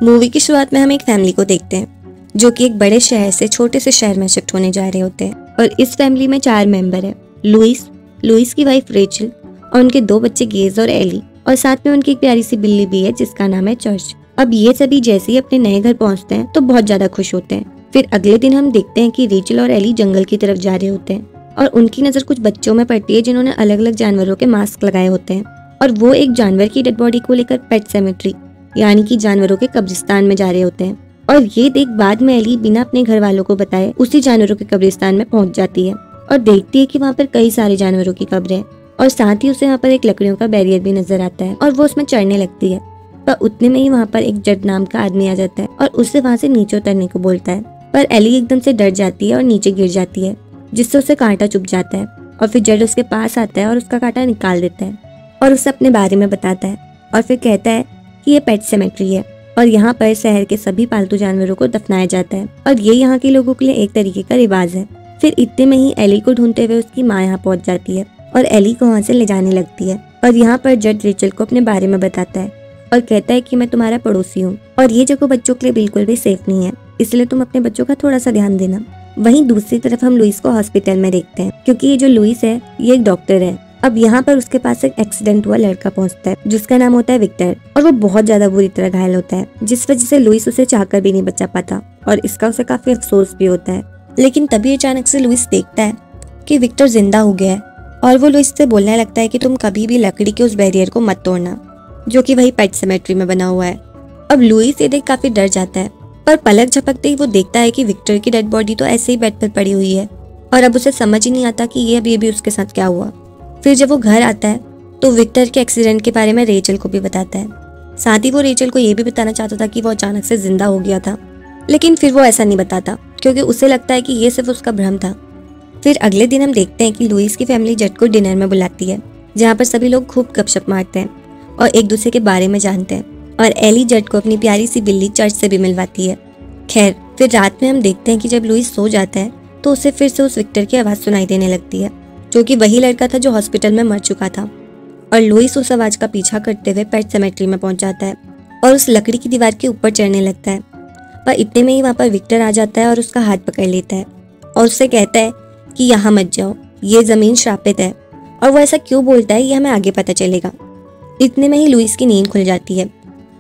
Movie की शुरुआत में हम एक फैमिली को देखते हैं जो कि एक बड़े शहर से छोटे से शहर में शिफ्ट होने जा रहे होते हैं। और इस फैमिली में 4 मेंबर हैं। लुइस की वाइफ रेचल और उनके 2 बच्चे गेज और एली, और साथ में उनकी एक प्यारी सी बिल्ली भी है जिसका नाम है चर्च। अब ये सभी जैसे ही अपने नए घर पहुंचते हैं तो बहुत ज्यादा खुश होते हैं। फिर अगले दिन हम देखते हैं कि रेचल और एली जंगल की तरफ जा रहे होते हैं और उनकी नजर कुछ बच्चों में पड़ती है जिन्होंने अलग अलग जानवरों के मास्क लगाए होते हैं, और वो एक जानवर की डेड बॉडी को लेकर पेट सेमेट्री यानी कि जानवरों के कब्रिस्तान में जा रहे होते हैं। और ये देख बाद में एली बिना अपने घर वालों को बताए उसी जानवरों के कब्रिस्तान में पहुंच जाती है और देखती है कि वहाँ पर कई सारे जानवरों की कब्रें हैं, और साथ ही उसे वहाँ पर एक लकड़ियों का बैरियर भी नजर आता है और वो उसमें चढ़ने लगती है। पर उतने में ही वहाँ पर एक जड नाम का आदमी आ जाता है और उससे वहाँ से नीचे उतरने को बोलता है, पर एली एकदम से डर जाती है और नीचे गिर जाती है, जिससे उसे कांटा चुभ जाता है। और फिर जड उसके पास आता है और उसका कांटा निकाल देता है और उसे अपने बारे में बताता है और फिर कहता है कि ये पेट सेमेट्री है और यहाँ पर शहर के सभी पालतू जानवरों को दफनाया जाता है और ये यहाँ के लोगों के लिए एक तरीके का रिवाज है। फिर इतने में ही एली को ढूंढते हुए उसकी माँ यहाँ पहुँच जाती है और एली को वहाँ से ले जाने लगती है। और यहाँ पर जड रेचल को अपने बारे में बताता है और कहता है कि मैं तुम्हारा पड़ोसी हूँ और ये जगह बच्चों के लिए बिल्कुल भी सेफ नहीं है, इसलिए तुम अपने बच्चों का थोड़ा सा ध्यान देना। वहीं दूसरी तरफ हम लुइस को हॉस्पिटल में देखते हैं, क्योंकि ये जो लुइस है ये एक डॉक्टर है। अब यहाँ पर उसके पास एक एक्सीडेंट हुआ लड़का पहुँचता है जिसका नाम होता है विक्टर, और वो बहुत ज्यादा बुरी तरह घायल होता है, जिस वजह से लुइस उसे चाहकर भी नहीं बचा पाता और इसका उसे काफी अफसोस भी होता है। लेकिन तभी अचानक से लुइस देखता है कि विक्टर जिंदा हो गया है और वो लुइस से बोलने लगता है कि तुम कभी भी लकड़ी के उस बैरियर को मत तोड़ना जो कि वही पेट सेमेट्री में बना हुआ है। अब लुइस ये देख काफी डर जाता है, पर पलक झपकते ही वो देखता है कि विक्टर की डेड बॉडी तो ऐसे ही बेड पर पड़ी हुई है और अब उसे समझ ही नहीं आता कि ये अभी उसके साथ क्या हुआ। फिर जब वो घर आता है तो विक्टर के एक्सीडेंट के बारे में रेचल को भी बताता है। साथ ही वो रेचल को ये भी बताना चाहता था कि वो अचानक से जिंदा हो गया था, लेकिन फिर वो ऐसा नहीं बताता क्योंकि उसे लगता है कि ये सिर्फ उसका भ्रम था। फिर अगले दिन हम देखते हैं कि लुइस की फैमिली जड को डिनर में बुलाती है, जहाँ पर सभी लोग खूब गपशप मारते हैं और एक दूसरे के बारे में जानते हैं, और एली जड को अपनी प्यारी सी बिल्ली चर्च से भी मिलवाती है। खैर फिर रात में हम देखते हैं कि जब लुइस सो जाता है तो उसे फिर से उस विक्टर की आवाज़ सुनाई देने लगती है, जो कि वही लड़का था जो हॉस्पिटल में मर चुका था। और लुइस उस आवाज़ का पीछा करते हुए पेट सेमेट्री में पहुंच जाता है और उस लकड़ी की दीवार के ऊपर चढ़ने लगता है, पर इतने में ही वहाँ पर विक्टर आ जाता है और उसका हाथ पकड़ लेता है और उससे कहता है कि यहाँ मत जाओ, ये ज़मीन श्रापित है। और वो ऐसा क्यों बोलता है ये हमें आगे पता चलेगा। इतने में ही लुइस की नींद खुल जाती है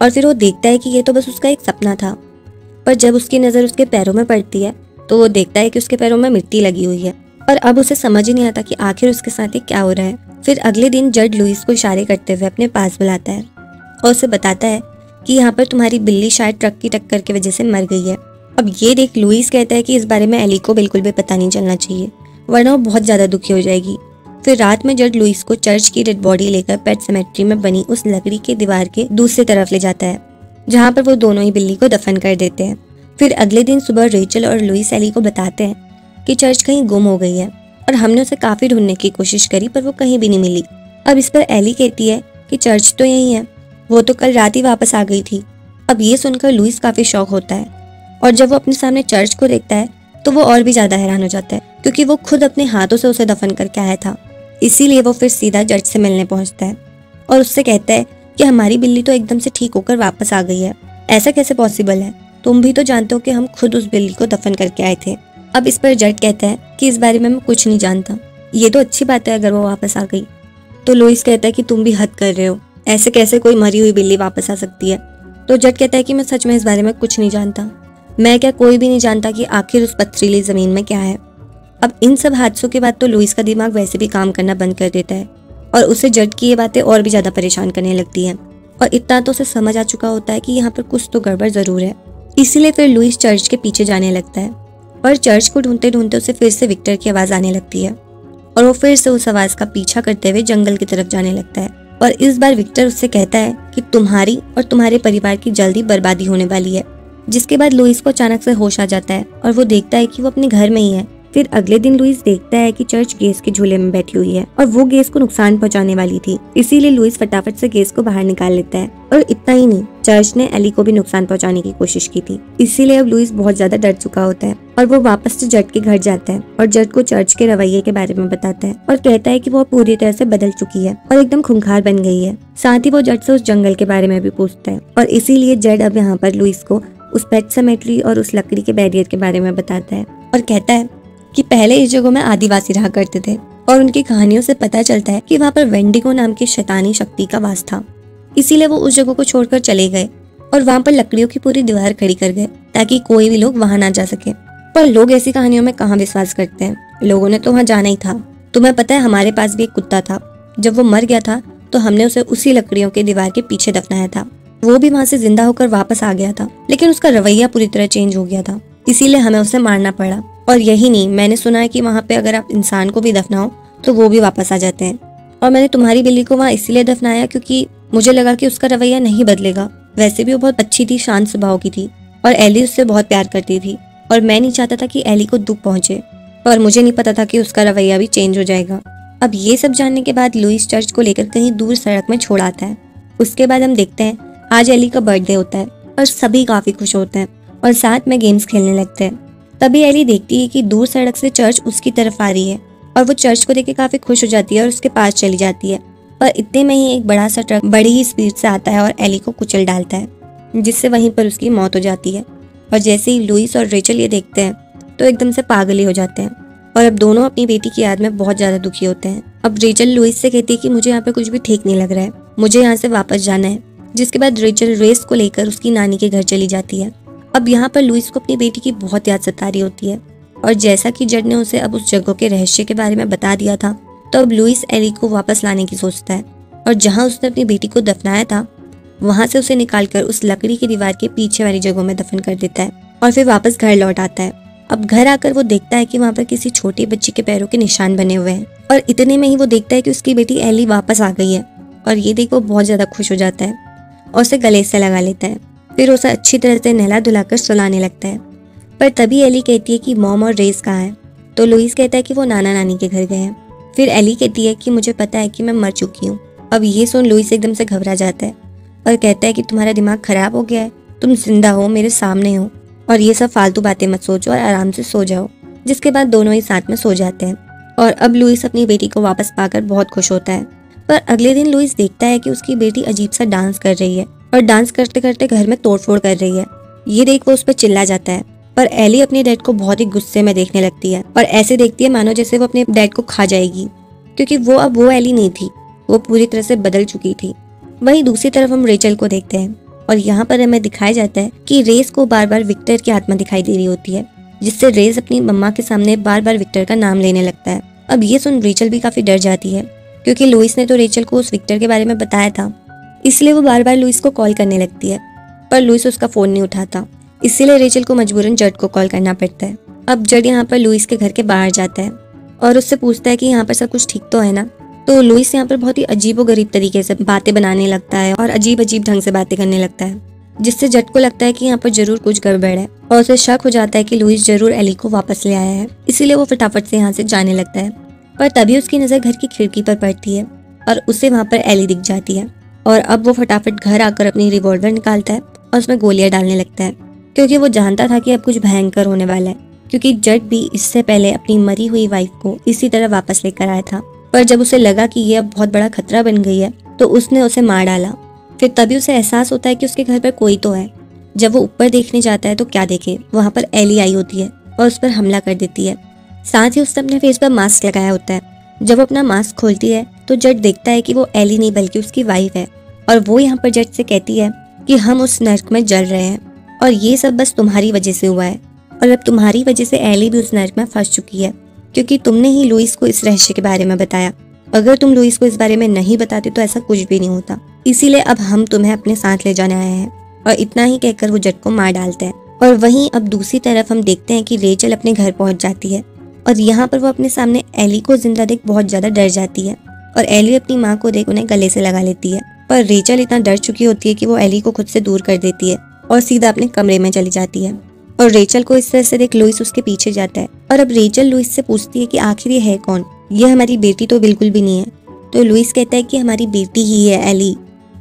और फिर वो देखता है कि ये तो बस उसका एक सपना था, पर जब उसकी नज़र उसके पैरों में पड़ती है तो वो देखता है कि उसके पैरों में मिट्टी लगी हुई है और अब उसे समझ ही नहीं आता कि आखिर उसके साथ ये क्या हो रहा है। फिर अगले दिन जड लुइस को इशारे करते हुए अपने पास बुलाता है और उसे बताता है कि यहाँ पर तुम्हारी बिल्ली शायद ट्रक की टक्कर की वजह से मर गई है। अब ये देख लुइस कहता है कि इस बारे में एली को बिल्कुल भी पता नहीं चलना चाहिए, वरना वो बहुत ज़्यादा दुखी हो जाएगी। फिर रात में जड लुइस को चर्च की डेड बॉडी लेकर पेट सेमेट्री में बनी उस लकड़ी के दीवार के दूसरी तरफ ले जाता है, जहाँ पर वो दोनों ही बिल्ली को दफन कर देते हैं। फिर अगले दिन सुबह रेचल और लुइस एली को बताते हैं कि चर्च कहीं गुम हो गई है और हमने उसे काफी ढूंढने की कोशिश करी पर वो कहीं भी नहीं मिली। अब इस पर एली कहती है कि चर्च तो यही है, वो तो कल रात ही वापस आ गई थी। अब ये सुनकर लुइस काफी शौक होता है और जब वो अपने सामने चर्च को देखता है तो वो और भी ज्यादा हैरान हो जाता है, क्योंकि वो खुद अपने हाथों से उसे दफन करके आया था। इसीलिए वो फिर सीधा जज से मिलने पहुंचता है और उससे कहता है कि हमारी बिल्ली तो एकदम से ठीक होकर वापस आ गई है, ऐसा कैसे पॉसिबल है? तुम भी तो जानते हो कि हम खुद उस बिल्ली को दफन करके आए थे। अब इस पर जज कहता है कि इस बारे में मैं कुछ नहीं जानता, ये तो अच्छी बात है अगर वो वापस आ गई। तो लुइस कहता है कि तुम भी हद कर रहे हो, ऐसे कैसे कोई मरी हुई बिल्ली वापस आ सकती है। तो जज कहता है कि मैं सच में इस बारे में कुछ नहीं जानता, मैं क्या कोई भी नहीं जानता कि आखिर उस पथरीली जमीन में क्या है। अब इन सब हादसों के बाद तो लुइस का दिमाग वैसे भी काम करना बंद कर देता है और उसे जज की ये बातें और भी ज्यादा परेशान करने लगती हैं, और इतना तो उसे समझ आ चुका होता है कि यहाँ पर कुछ तो गड़बड़ जरूर है। इसीलिए फिर लुइस चर्च के पीछे जाने लगता है और चर्च को ढूंढते ढूंढते उसे फिर से विक्टर की आवाज़ आने लगती है और वो फिर से उस आवाज़ का पीछा करते हुए जंगल की तरफ जाने लगता है। और इस बार विक्टर उससे कहता है कि तुम्हारी और तुम्हारे परिवार की जल्दी बर्बादी होने वाली है। जिसके बाद लुइस को अचानक से होश आ जाता है और वो देखता है कि वो अपने घर में ही है। फिर अगले दिन लुइस देखता है कि चर्च गेस के झूले में बैठी हुई है और वो गेस को नुकसान पहुंचाने वाली थी। इसीलिए लुइस फटाफट से गेस को बाहर निकाल लेता है। और इतना ही नहीं, चर्च ने एली को भी नुकसान पहुंचाने की कोशिश की थी। इसीलिए अब लुइस बहुत ज्यादा डर चुका होता है और वो वापस से जड के घर जाता है और जड को चर्च के रवैये के बारे में बताता है और कहता है कि वो पूरी तरह से बदल चुकी है और एकदम खूंखार बन गई है। साथ ही वो जड से उस जंगल के बारे में भी पूछता है और इसीलिए जड अब यहाँ पर लुइस को उस पेट सेमेट्री और उस लकड़ी के बैरियर के बारे में बताता है और कहता है कि पहले इस जगह में आदिवासी रहा करते थे और उनकी कहानियों से पता चलता है कि वहाँ पर वेंडिगो नाम की शैतानी शक्ति का वास था। इसीलिए वो उस जगह को छोड़कर चले गए और वहाँ पर लकड़ियों की पूरी दीवार खड़ी कर गए ताकि कोई भी लोग वहाँ ना जा सके। पर लोग ऐसी कहानियों में कहाँ विश्वास करते हैं, लोगों ने तो वहाँ जाना ही था। तुम्हें पता है हमारे पास भी एक कुत्ता था, जब वो मर गया था तो हमने उसे उसी लकड़ियों के दीवार के पीछे दफनाया था। वो भी वहाँ से जिंदा होकर वापस आ गया था, लेकिन उसका रवैया पूरी तरह चेंज हो गया था, इसीलिए हमें उसे मारना पड़ा। और यही नहीं, मैंने सुना है कि वहाँ पे अगर आप इंसान को भी दफनाओ तो वो भी वापस आ जाते हैं। और मैंने तुम्हारी बिल्ली को वहाँ इसलिए दफनाया क्योंकि मुझे लगा कि उसका रवैया नहीं बदलेगा। वैसे भी वो बहुत अच्छी थी, शांत स्वभाव की थी और एली उससे बहुत प्यार करती थी और मैं नहीं चाहता था कि एली को दुख पहुंचे, और मुझे नहीं पता था कि उसका रवैया भी चेंज हो जाएगा। अब ये सब जानने के बाद लुइस चर्च को लेकर कहीं दूर सड़क में छोड़ आता है। उसके बाद हम देखते हैं आज एली का बर्थडे होता है और सभी काफी खुश होते हैं और साथ में गेम्स खेलने लगते हैं। तभी एली देखती है कि दूर सड़क से चर्च उसकी तरफ आ रही है और वो चर्च को देख के काफी खुश हो जाती है और उसके पास चली जाती है। पर इतने में ही एक बड़ा सा ट्रक बड़ी ही स्पीड से आता है और एली को कुचल डालता है, जिससे वहीं पर उसकी मौत हो जाती है। और जैसे ही लुइस और रेचल ये देखते हैं तो एकदम से पागल ही हो जाते हैं और अब दोनों अपनी बेटी की याद में बहुत ज्यादा दुखी होते हैं। अब रेचल लुइस से कहती है कि मुझे यहाँ पे कुछ भी ठीक नहीं लग रहा है, मुझे यहाँ से वापस जाना है। जिसके बाद रेचल रेस को लेकर उसकी नानी के घर चली जाती है। अब यहाँ पर लुइस को अपनी बेटी की बहुत याद सता रही होती है और जैसा कि जड ने उसे अब उस जगह के रहस्य के बारे में बता दिया था तो अब लुइस एली को वापस लाने की सोचता है और जहाँ उसने अपनी बेटी को दफनाया था वहां से उसे निकालकर उस लकड़ी की दीवार के पीछे वाली जगह में दफन कर देता है और फिर वापस घर लौट आता है। अब घर आकर वो देखता है कि वहाँ पर किसी छोटी बच्ची के पैरों के निशान बने हुए हैं और इतने में ही वो देखता है कि उसकी बेटी एली वापस आ गई है और ये देख वो बहुत ज्यादा खुश हो जाता है और उसे गले से लगा लेता है। फिर उसे अच्छी तरह से नहला धुलाकर सुलाने लगता है। पर तभी एली कहती है कि मॉम और रेस कहाँ है, तो लुइस कहता है कि वो नाना नानी के घर गए हैं। फिर एली कहती है कि मुझे पता है कि मैं मर चुकी हूँ। अब ये सुन लुइस एकदम से घबरा जाता है और कहता है कि तुम्हारा दिमाग खराब हो गया है, तुम जिंदा हो, मेरे सामने हो और ये सब फालतू बातें मत सोचो और आराम से सो जाओ। जिसके बाद दोनों ही साथ में सो जाते हैं और अब लुइस अपनी बेटी को वापस पाकर बहुत खुश होता है। पर अगले दिन लुइस देखता है कि उसकी बेटी अजीब सा डांस कर रही है और डांस करते करते घर में तोड़फोड़ कर रही है। ये देख वो उस पर चिल्ला जाता है, पर एली अपने डैड को बहुत ही गुस्से में देखने लगती है और ऐसे देखती है मानो जैसे वो अपने डैड को खा जाएगी, क्योंकि वो अब वो एली नहीं थी, वो पूरी तरह से बदल चुकी थी। वहीं दूसरी तरफ हम रेचल को देखते हैं और यहाँ पर हमें दिखाया जाता है कि रेस को बार बार विक्टर की आत्मा दिखाई दे रही होती है, जिससे रेस अपनी मम्मा के सामने बार बार विक्टर का नाम लेने लगता है। अब ये सुन रेचल भी काफी डर जाती है, क्योंकि लुइस ने तो रेचल को उस विक्टर के बारे में बताया था, इसलिए वो बार बार लुइस को कॉल करने लगती है, पर लुइस उसका फोन नहीं उठाता। इसीलिए रेचल को मजबूरन जड को कॉल करना पड़ता है। अब जड यहाँ पर लुइस के घर के बाहर जाता है और उससे पूछता है कि यहाँ पर सब कुछ ठीक तो है ना। तो लुइस यहाँ पर बहुत ही अजीबोगरीब तरीके से बातें बनाने लगता है और अजीब अजीब ढंग से बातें करने लगता है, जिससे जड को लगता है कि यहाँ पर जरूर कुछ गड़बड़ है और उसे शक हो जाता है कि लुइस जरूर एली को वापस ले आया है। इसीलिए वो फटाफट से यहाँ से जाने लगता है। पर तभी उसकी नजर घर की खिड़की पर पड़ती है और उसे वहाँ पर एली दिख जाती है और अब वो फटाफट घर आकर अपनी रिवॉल्वर निकालता है और उसमें गोलियां डालने लगता है, क्योंकि वो जानता था कि अब कुछ भयंकर होने वाला है, क्योंकि जड भी इससे पहले अपनी मरी हुई वाइफ को इसी तरह वापस लेकर आया था। पर जब उसे लगा कि ये अब बहुत बड़ा खतरा बन गई है तो उसने उसे मार डाला। फिर तभी उसे एहसास होता है कि उसके घर पर कोई तो है। जब वो ऊपर देखने जाता है तो क्या देखे, वहाँ पर एली आई होती है और उस पर हमला कर देती है। साथ ही उसने अपने फेस पर मास्क लगाया होता है। जब अपना मास्क खोलती है तो जड देखता है कि वो एली नहीं बल्कि उसकी वाइफ है और वो यहाँ पर जड से कहती है कि हम उस नर्क में जल रहे हैं और ये सब बस तुम्हारी वजह से हुआ है और अब तुम्हारी वजह से एली भी उस नर्क में फंस चुकी है, क्योंकि तुमने ही लुइस को इस रहस्य के बारे में बताया। अगर तुम लुइस को इस बारे में नहीं बताते तो ऐसा कुछ भी नहीं होता, इसीलिए अब हम तुम्हें अपने साथ ले जाने आए हैं। और इतना ही कहकर वो जड को मार डालते हैं। और वहीं अब दूसरी तरफ हम देखते हैं कि रेचल अपने घर पहुंच जाती है और यहाँ पर वो अपने सामने एली को जिंदा देख बहुत ज्यादा डर जाती है और एली अपनी माँ को देख उन्हें गले से लगा लेती है। पर रेचल इतना डर चुकी होती है कि वो एली को खुद से दूर कर देती है और सीधा अपने कमरे में चली जाती है। और रेचल को इस तरह से देख लुइस उसके पीछे जाता है। और अब रेचल लुइस से पूछती है कि आखिर ये है कौन, ये हमारी बेटी तो बिल्कुल भी नहीं है। तो लुइस कहता है कि हमारी बेटी ही है एली।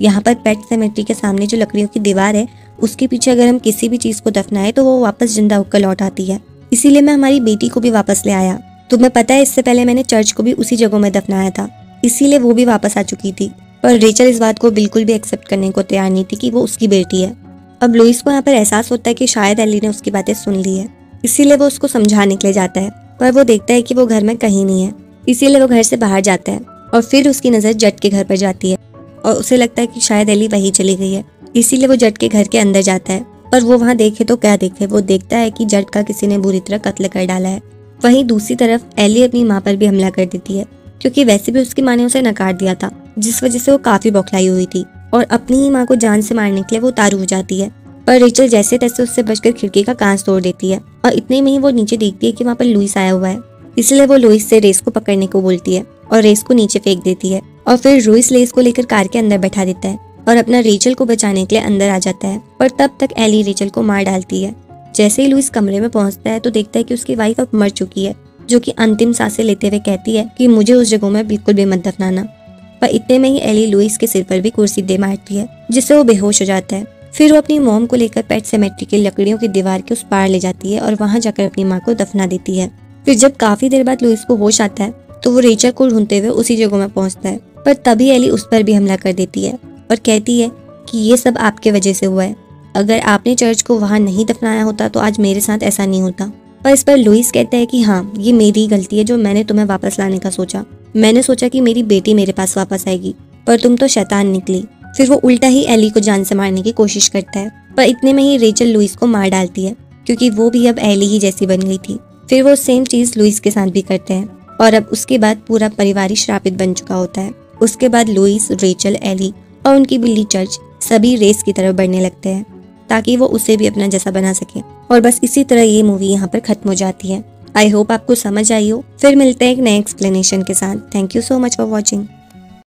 यहाँ पर पेट सेमेट्री के सामने जो लकड़ियों की दीवार है उसके पीछे अगर हम किसी भी चीज को दफनाए तो वो वापस जिंदा होकर लौट आती है, इसीलिए मैं हमारी बेटी को भी वापस ले आया। तुम्हें पता है इससे पहले मैंने चर्च को भी उसी जगह में दफनाया था, इसीलिए वो भी वापस आ चुकी थी। पर रेचल इस बात को बिल्कुल भी एक्सेप्ट करने को तैयार नहीं थी कि वो उसकी बेटी है। अब लुइस को यहाँ पर एहसास होता है कि शायद एली ने उसकी बातें सुन ली है, इसीलिए वो उसको समझाने के लिए जाता है। पर वो देखता है कि वो घर में कहीं नहीं है, इसीलिए वो घर से बाहर जाता है। और फिर उसकी नज़र जट के घर पर जाती है और उसे लगता है कि शायद एली वहीं चली गई है, इसीलिए वो जट के घर के अंदर जाता है। पर वो वहाँ देखे तो क्या देखे, वो देखता है कि जट का किसी ने बुरी तरह कत्ल कर डाला है। वहीं दूसरी तरफ एली अपनी माँ पर भी हमला कर देती है, क्योंकि वैसे भी उसकी माँ ने उसे नकार दिया था, जिस वजह से वो काफी बौखलाई हुई थी और अपनी ही माँ को जान से मारने के लिए वो उतारू हो जाती है। पर रेचल जैसे तैसे उससे बचकर खिड़की का कांच तोड़ देती है और इतने में ही वो नीचे देखती है कि वहाँ पर लुइस आया हुआ है, इसलिए वो लुइस से रेस को पकड़ने को बोलती है और रेस को नीचे फेंक देती है। और फिर लुइस रेस को लेकर कार के अंदर बैठा देता है और अपना रेचल को बचाने के लिए अंदर आ जाता है। पर तब तक एली रेचल को मार डालती है। जैसे ही लुइस कमरे में पहुंचता है तो देखता है कि उसकी वाइफ अब मर चुकी है, जो कि अंतिम सांसें लेते हुए कहती है कि मुझे उस जगह में बिल्कुल भी मत दफनाना। पर इतने में ही एली लुइस के सिर पर भी कुर्सी दे मारती है, जिससे वो बेहोश हो जाता है। फिर वो अपनी मॉम को लेकर पेट सेमेट्री की लकड़ियों की दीवार के उस पार ले जाती है और वहां जाकर अपनी माँ को दफना देती है। फिर जब काफी देर बाद लुइस को होश आता है तो वो रेचल को ढूंढते हुए उसी जगह में पहुंचता है। पर तभी एली उस पर भी हमला कर देती है और कहती है कि ये सब आपके वजह से हुआ है, अगर आपने चर्च को वहां नहीं दफनाया होता तो आज मेरे साथ ऐसा नहीं होता। पर इस पर लुइस कहता है कि हाँ, ये मेरी गलती है जो मैंने तुम्हें वापस लाने का सोचा। मैंने सोचा कि मेरी बेटी मेरे पास वापस आएगी, पर तुम तो शैतान निकली। फिर वो उल्टा ही एली को जान से मारने की कोशिश करता है, पर इतने में ही रेचल लुइस को मार डालती है, क्योंकि वो भी अब एली ही जैसी बन गई थी। फिर वो सेम चीज लुइस के साथ भी करते हैं और अब उसके बाद पूरा परिवार ही श्रापित बन चुका होता है। उसके बाद लुइस, रेचल, एली और उनकी बिल्ली चर्च सभी रेस की तरफ बढ़ने लगते हैं ताकि वो उसे भी अपना जैसा बना सके। और बस इसी तरह ये मूवी यहाँ पर खत्म हो जाती है। आई होप आपको समझ आई हो। फिर मिलते हैं एक नए एक्सप्लेनेशन के साथ। Thank you so much for watching.